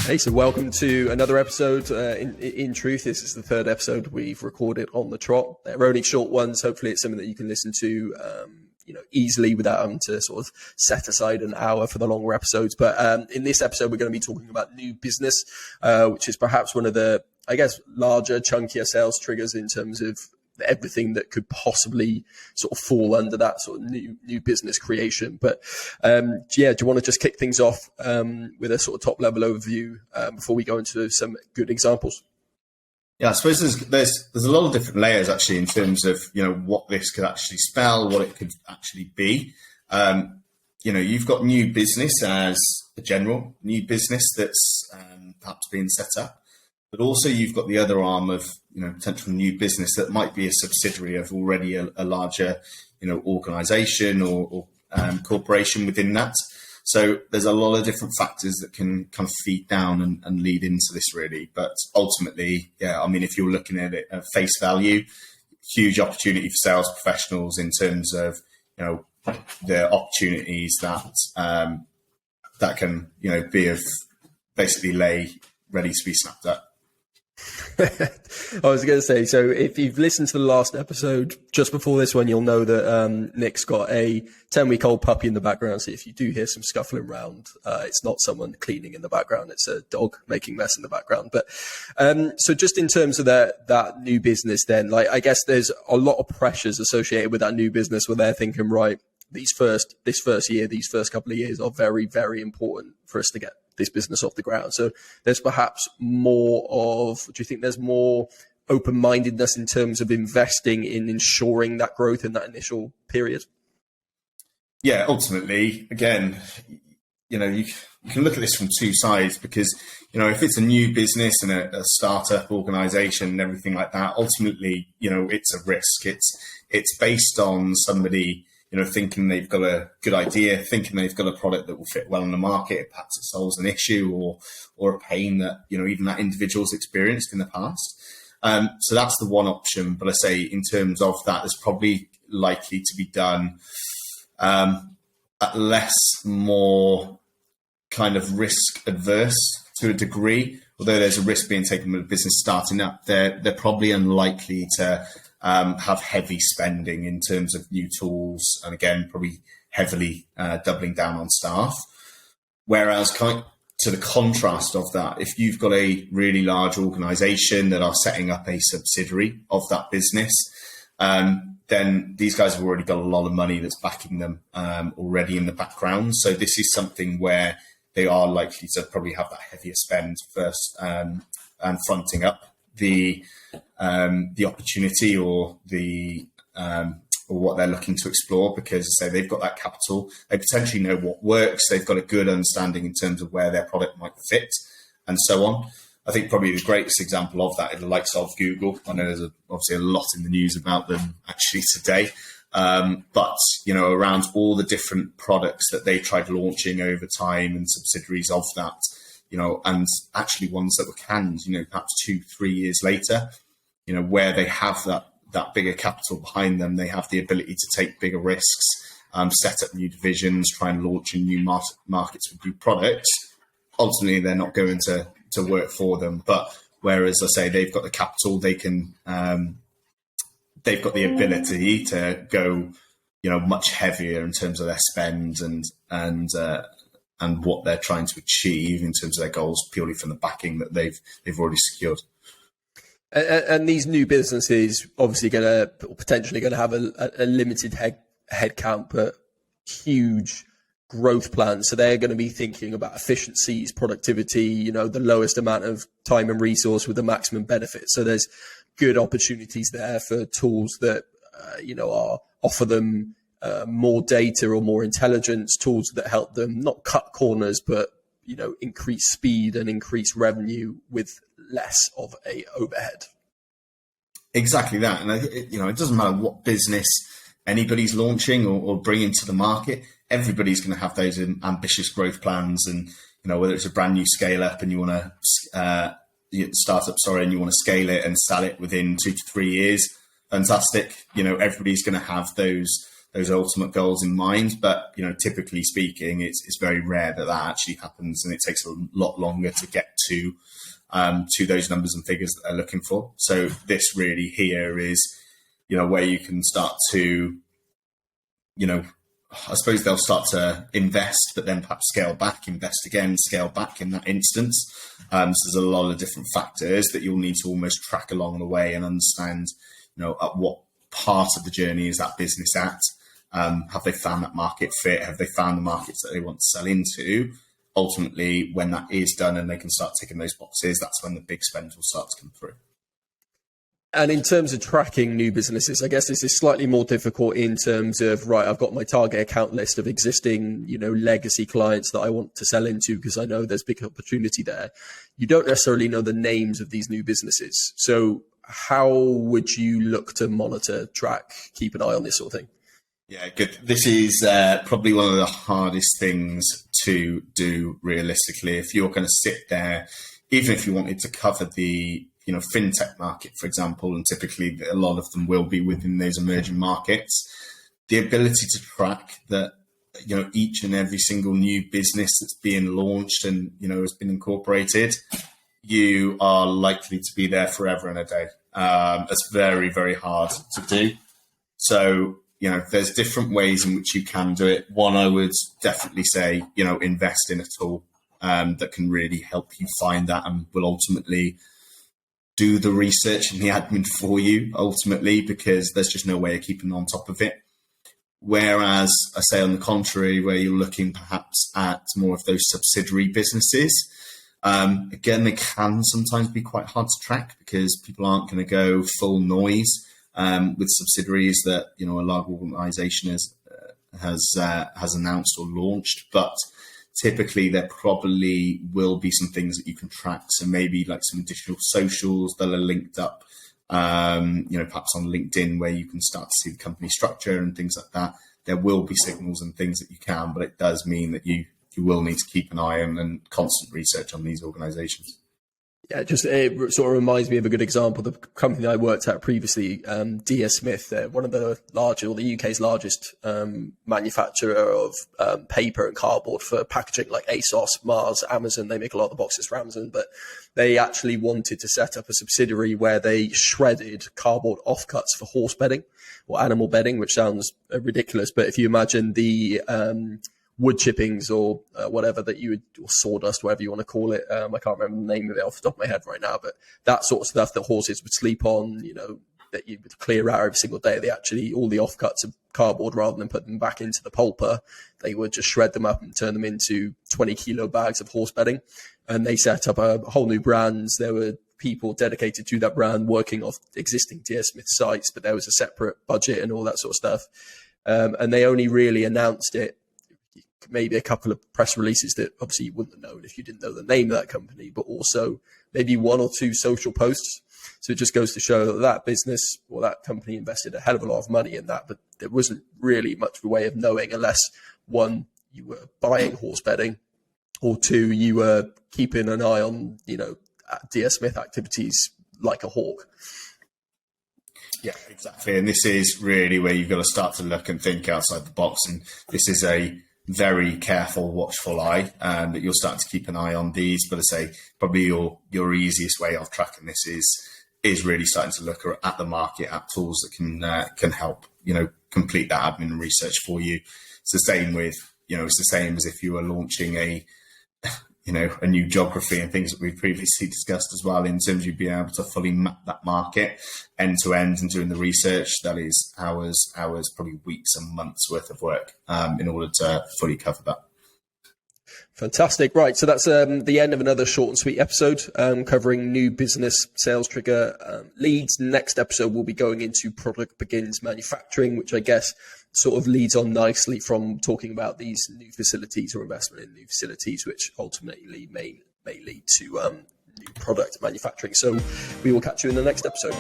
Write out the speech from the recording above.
Hey, so welcome to another episode. In truth, this is the third episode we've recorded on the trot. They're only short ones. Hopefully it's something that you can listen to easily without having to sort of set aside an hour for the longer episodes. But in this episode, we're going to be talking about new business, which is perhaps one of the, I guess, larger, chunkier sales triggers in terms of everything that could possibly sort of fall under that sort of new business creation. But do you want to just kick things off with a sort of top level overview before we go into some good examples? Yeah, I suppose there's a lot of different layers actually in terms of, what this could actually spell, what it could actually be. You've got new business as a general new business that's perhaps being set up. But also you've got the other arm of, potential new business that might be a subsidiary of already a larger, organization or corporation within that. So there's a lot of different factors that can kind of feed down and lead into this really. But ultimately, if you're looking at it at face value, huge opportunity for sales professionals in terms of, the opportunities that can, be of basically lay ready to be snapped up. I was going to say, so if you've listened to the last episode just before this one, you'll know that Nic's got a 10-week-old puppy in the background. So if you do hear some scuffling around, it's not someone cleaning in the background. It's a dog making mess in the background. But so just in terms of that new business then, like, I guess there's a lot of pressures associated with that new business where they're thinking, right, this first year, these first couple of years are very, very important for us to get this business off the ground. So there's perhaps do you think there's more open-mindedness in terms of investing in ensuring that growth in that initial period? Yeah, ultimately, again, you can look at this from two sides because, if it's a new business and a startup organization and everything like that, ultimately, it's a risk. It's based on somebody thinking they've got a good idea, thinking they've got a product that will fit well on the market, perhaps it solves an issue or a pain that, even that individual's experienced in the past. So that's the one option. But I say in terms of that, it's probably likely to be done at more kind of risk adverse to a degree. Although there's a risk being taken with a business starting up, they're probably unlikely to have heavy spending in terms of new tools, and again, probably heavily doubling down on staff. Whereas to the contrast of that, if you've got a really large organization that are setting up a subsidiary of that business, then these guys have already got a lot of money that's backing them already in the background. So this is something where they are likely to probably have that heavier spend first and fronting up the opportunity or what they're looking to explore, because say they've got that capital, they potentially know what works, they've got a good understanding in terms of where their product might fit and so on. I think probably the greatest example of that is the likes of Google. I know there's obviously a lot in the news about them actually today, but around all the different products that they tried launching over time and subsidiaries of that, and actually ones that were canned, perhaps 2-3 years later, where they have that bigger capital behind them, they have the ability to take bigger risks, set up new divisions, try and launch in new markets with new products. Ultimately, they're not going to work for them. But whereas I say they've got the capital, they can, they've got the ability to go, much heavier in terms of their spend and what they're trying to achieve in terms of their goals, purely from the backing that they've already secured. And these new businesses obviously potentially going to have a limited head count, but huge growth plans. So they're going to be thinking about efficiencies, productivity, the lowest amount of time and resource with the maximum benefit. So there's good opportunities there for tools that, offer them more data or more intelligence, tools that help them not cut corners, but, increase speed and increase revenue with less of a overhead. Exactly that. And, it doesn't matter what business anybody's launching or bringing to the market, everybody's going to have those ambitious growth plans. And, whether it's a brand new scale up and you want to startup, and you want to scale it and sell it within 2 to 3 years, fantastic. Everybody's going to have those ultimate goals in mind. But, typically speaking, it's very rare that actually happens, and it takes a lot longer to get to those numbers and figures that they're looking for. So this really here is, where you can start to, I suppose they'll start to invest, but then perhaps scale back, invest again, scale back in that instance. So there's a lot of different factors that you'll need to almost track along the way and understand, at what part of the journey is that business at? Have they found that market fit? Have they found the markets that they want to sell into? Ultimately, when that is done and they can start ticking those boxes, that's when the big spend will start to come through. And in terms of tracking new businesses, I guess this is slightly more difficult in terms of, right, I've got my target account list of existing, legacy clients that I want to sell into because I know there's big opportunity there. You don't necessarily know the names of these new businesses. So how would you look to monitor, track, keep an eye on this sort of thing? Yeah, good. This is probably one of the hardest things to do realistically. If you're going to sit there, even if you wanted to cover the fintech market, for example, and typically a lot of them will be within those emerging markets, the ability to track that, each and every single new business that's being launched and, has been incorporated, you are likely to be there forever and a day. It's very, very hard to do. So, there's different ways in which you can do it. One, I would definitely say, invest in a tool that can really help you find that and will ultimately do the research and the admin for you, ultimately, because there's just no way of keeping on top of it. Whereas I say on the contrary, where you're looking perhaps at more of those subsidiary businesses, again, they can sometimes be quite hard to track because people aren't going to go full noise with subsidiaries that, a large organization has announced or launched. But typically there probably will be some things that you can track. So maybe like some additional socials that are linked up, perhaps on LinkedIn where you can start to see the company structure and things like that. There will be signals and things that you can, but it does mean that you will need to keep an eye on and constant research on these organizations. Yeah, it sort of reminds me of a good example. The company that I worked at previously, DS Smith, one of the the UK's largest manufacturer of paper and cardboard for packaging, like ASOS, Mars, Amazon. They make a lot of the boxes for Amazon, but they actually wanted to set up a subsidiary where they shredded cardboard offcuts for horse bedding or animal bedding, which sounds ridiculous. But if you imagine the wood chippings or whatever that you would, or sawdust, whatever you want to call it. I can't remember the name of it off the top of my head right now, but that sort of stuff that horses would sleep on, that you would clear out every single day. They actually, all the offcuts of cardboard, rather than put them back into the pulper, they would just shred them up and turn them into 20 kilo bags of horse bedding. And they set up a whole new brand. There were people dedicated to that brand working off existing DS Smith sites, but there was a separate budget and all that sort of stuff. And they only really announced it, maybe a couple of press releases that obviously you wouldn't have known if you didn't know the name of that company, but also maybe one or two social posts. So it just goes to show that that business or that company invested a hell of a lot of money in that, but there wasn't really much of a way of knowing unless, one, you were buying horse bedding, or two, you were keeping an eye on, DS Smith activities like a hawk. Yeah, exactly. And this is really where you've got to start to look and think outside the box. And this is a very careful, watchful eye that you'll start to keep an eye on these. But I say probably your easiest way of tracking this is really starting to look at the market, at tools that can help, complete that admin and research for you. It's the same with, it's the same as if you were launching a new geography and things that we've previously discussed as well, in terms of you being able to fully map that market end to end and doing the research. That is hours, probably weeks and months worth of work in order to fully cover that. Fantastic. Right. So that's the end of another short and sweet episode covering new business sales trigger leads. Next episode, we'll be going into product begins manufacturing, which I guess sort of leads on nicely from talking about these new facilities or investment in new facilities, which ultimately may lead to new product manufacturing. So we will catch you in the next episode.